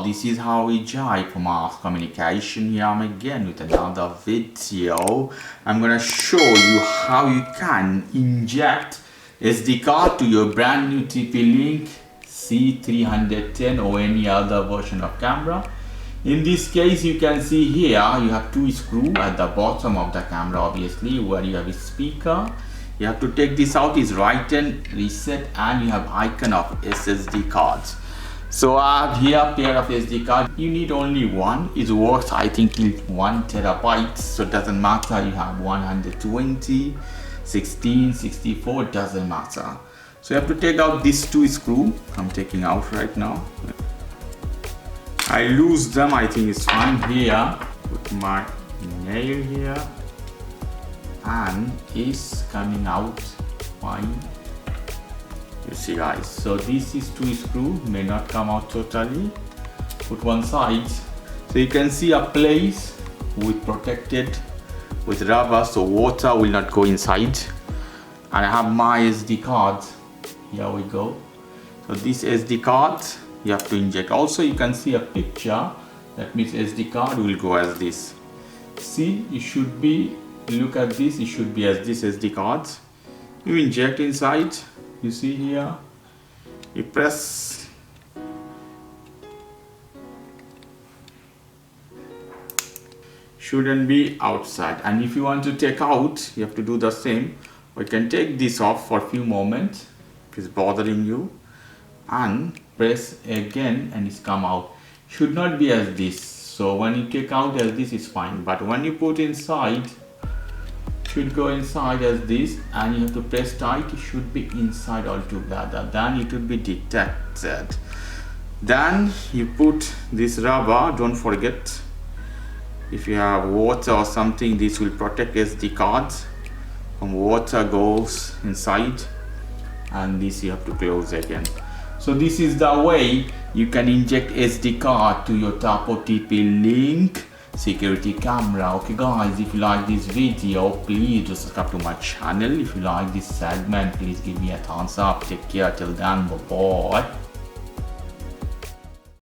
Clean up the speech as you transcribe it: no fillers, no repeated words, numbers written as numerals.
this is how we jive mass communication. Here I'm again with another video. I'm gonna show you how you can inject SD card to your brand new TP-Link C310 or any other version of camera. In this case, you can see here you have two screws at the bottom of the camera, obviously, where you have a speaker. You have to take this out, is right and reset, and you have icon of SSD cards. So I have here a pair of SD cards. You need only one. It works, I think, till 1 terabyte. So it doesn't matter. You have 120, 16, 64. It doesn't matter. So you have to take out these two screws. I'm taking out right now. I lose them. I think it's fine here. Put my nail here, and it's coming out fine. You see, guys, so this is two screw, may not come out totally. Put one side, so you can see a place with protected with rubber, so water will not go inside. And I have my SD card. Here we go. So this SD card you have to inject. Also, you can see a picture, that means SD card will go as this. See, it should be, look at this, it should be as this SD card. You inject inside. You see here, you press, shouldn't be outside. And if you want to take out, you have to do the same. We can take this off for a few moments if it's bothering you, and press again and it's come out. Should not be as this. So when you take out as this, is fine, but when you put inside, should go inside as this, and you have to press tight. It should be inside altogether, then it will be detected. Then you put this rubber. Don't forget, if you have water or something, this will protect SD cards from water goes inside, and this you have to close again. So this is the way you can inject SD card to your Tapo TP-Link security camera. Okay guys, if you like this video, please do subscribe to my channel. If you like this segment, please give me a thumbs up. Take care till then, bye bye.